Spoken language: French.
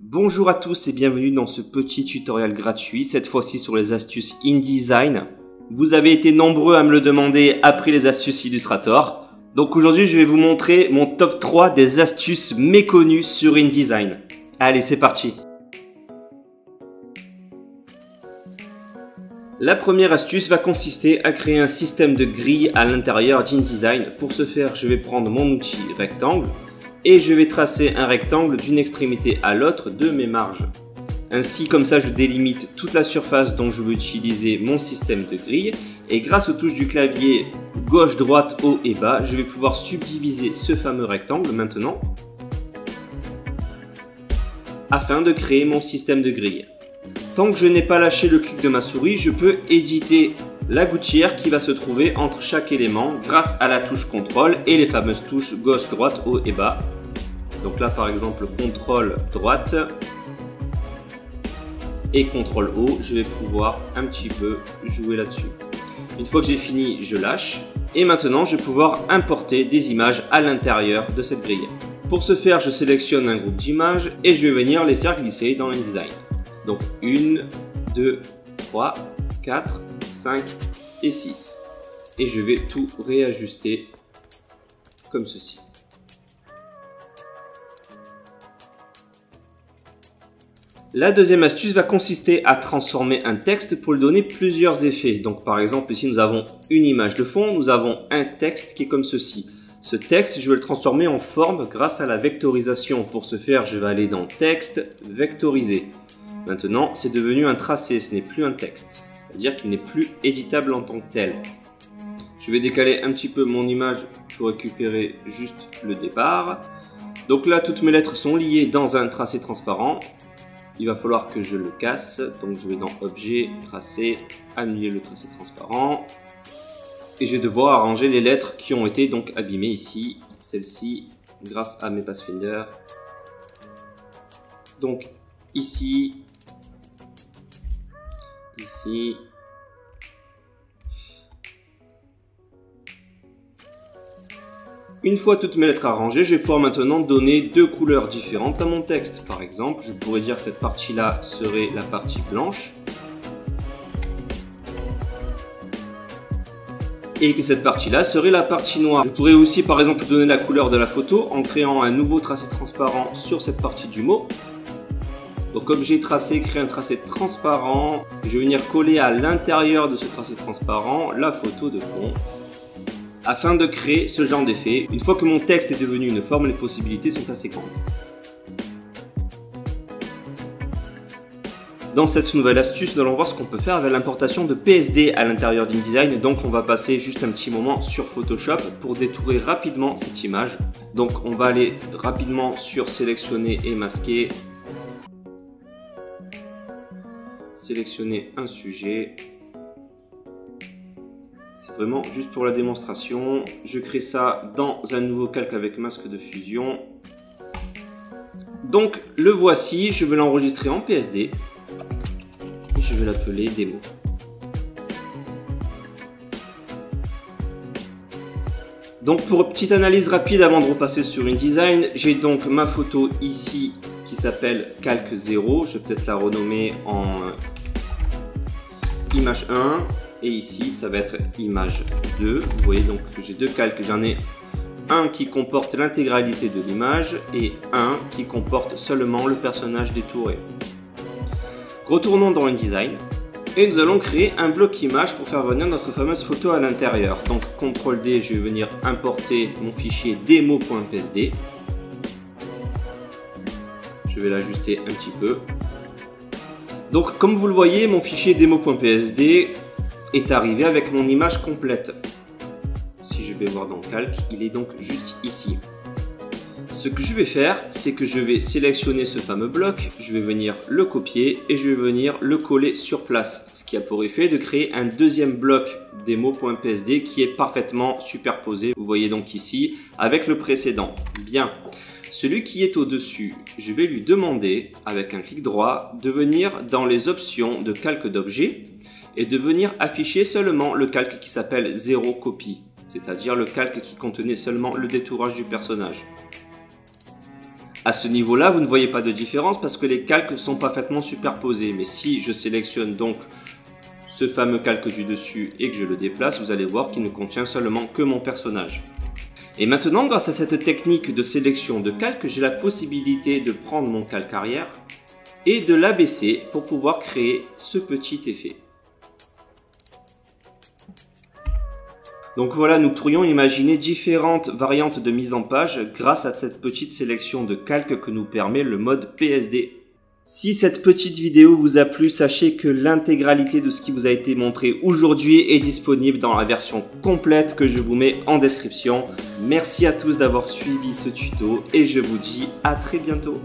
Bonjour à tous et bienvenue dans ce petit tutoriel gratuit, cette fois-ci sur les astuces InDesign. Vous avez été nombreux à me le demander après les astuces Illustrator. Donc aujourd'hui je vais vous montrer mon top 3 des astuces méconnues sur InDesign. Allez, c'est parti! La première astuce va consister à créer un système de grille à l'intérieur d'InDesign. Pour ce faire, je vais prendre mon outil rectangle et je vais tracer un rectangle d'une extrémité à l'autre de mes marges. Ainsi, comme ça, je délimite toute la surface dont je veux utiliser mon système de grille. Et grâce aux touches du clavier gauche, droite, haut et bas, je vais pouvoir subdiviser ce fameux rectangle maintenant afin de créer mon système de grille. Tant que je n'ai pas lâché le clic de ma souris, je peux éditer la gouttière qui va se trouver entre chaque élément grâce à la touche CTRL et les fameuses touches gauche, droite, haut et bas. Donc là par exemple CTRL droite et CTRL haut, je vais pouvoir un petit peu jouer là-dessus. Une fois que j'ai fini, je lâche et maintenant je vais pouvoir importer des images à l'intérieur de cette grille. Pour ce faire, je sélectionne un groupe d'images et je vais venir les faire glisser dans InDesign. Donc 1, 2, 3, 4, 5 et 6. Et je vais tout réajuster comme ceci. La deuxième astuce va consister à transformer un texte pour lui donner plusieurs effets. Donc par exemple ici nous avons une image de fond, nous avons un texte qui est comme ceci. Ce texte, je vais le transformer en forme grâce à la vectorisation. Pour ce faire, je vais aller dans Texte, Vectoriser. Maintenant, c'est devenu un tracé, ce n'est plus un texte. C'est-à-dire qu'il n'est plus éditable en tant que tel. Je vais décaler un petit peu mon image pour récupérer juste le départ. Donc là, toutes mes lettres sont liées dans un tracé transparent. Il va falloir que je le casse. Donc je vais dans Objet, Tracé, annuler le tracé transparent. Et je vais devoir arranger les lettres qui ont été donc abîmées ici. Celle-ci, grâce à mes Pathfinder. Donc ici. Ici. Une fois toutes mes lettres arrangées, je vais pouvoir maintenant donner deux couleurs différentes à mon texte. Par exemple, je pourrais dire que cette partie-là serait la partie blanche. Et que cette partie-là serait la partie noire. Je pourrais aussi par exemple donner la couleur de la photo en créant un nouveau tracé transparent sur cette partie du mot. Donc objet tracé, créer un tracé transparent. Je vais venir coller à l'intérieur de ce tracé transparent la photo de fond. Afin de créer ce genre d'effet. Une fois que mon texte est devenu une forme, les possibilités sont assez grandes. Dans cette nouvelle astuce, nous allons voir ce qu'on peut faire avec l'importation de PSD à l'intérieur d'InDesign. Donc on va passer juste un petit moment sur Photoshop pour détourer rapidement cette image. Donc on va aller rapidement sur sélectionner et masquer. Sélectionner un sujet. C'est vraiment juste pour la démonstration. Je crée ça dans un nouveau calque avec masque de fusion. Donc le voici, je vais l'enregistrer en PSD. Je vais l'appeler démo. Donc pour petite analyse rapide avant de repasser sur InDesign, j'ai donc ma photo ici qui s'appelle calque 0. Je vais peut-être la renommer en image 1 et ici ça va être image 2. Vous voyez donc que j'ai deux calques, j'en ai un qui comporte l'intégralité de l'image et un qui comporte seulement le personnage détouré. Retournons dans InDesign et nous allons créer un bloc image pour faire venir notre fameuse photo à l'intérieur. Donc CTRL D, je vais venir importer mon fichier démo.psd. Je vais l'ajuster un petit peu. Donc comme vous le voyez, mon fichier démo.psd est arrivé avec mon image complète. Si je vais voir dans Calque, il est donc juste ici. Ce que je vais faire, c'est que je vais sélectionner ce fameux bloc, je vais venir le copier et je vais venir le coller sur place. Ce qui a pour effet de créer un deuxième bloc démo.psd qui est parfaitement superposé. Vous voyez donc ici avec le précédent. Bien. Celui qui est au-dessus, je vais lui demander, avec un clic droit, de venir dans les options de calque d'objet et de venir afficher seulement le calque qui s'appelle 0 copie, c'est-à-dire le calque qui contenait seulement le détourage du personnage. À ce niveau-là, vous ne voyez pas de différence parce que les calques sont parfaitement superposés. Mais si je sélectionne donc ce fameux calque du dessus et que je le déplace, vous allez voir qu'il ne contient seulement que mon personnage. Et maintenant, grâce à cette technique de sélection de calque, j'ai la possibilité de prendre mon calque arrière et de l'abaisser pour pouvoir créer ce petit effet. Donc voilà, nous pourrions imaginer différentes variantes de mise en page grâce à cette petite sélection de calques que nous permet le mode PSD. Si cette petite vidéo vous a plu, sachez que l'intégralité de ce qui vous a été montré aujourd'hui est disponible dans la version complète que je vous mets en description. Merci à tous d'avoir suivi ce tuto et je vous dis à très bientôt.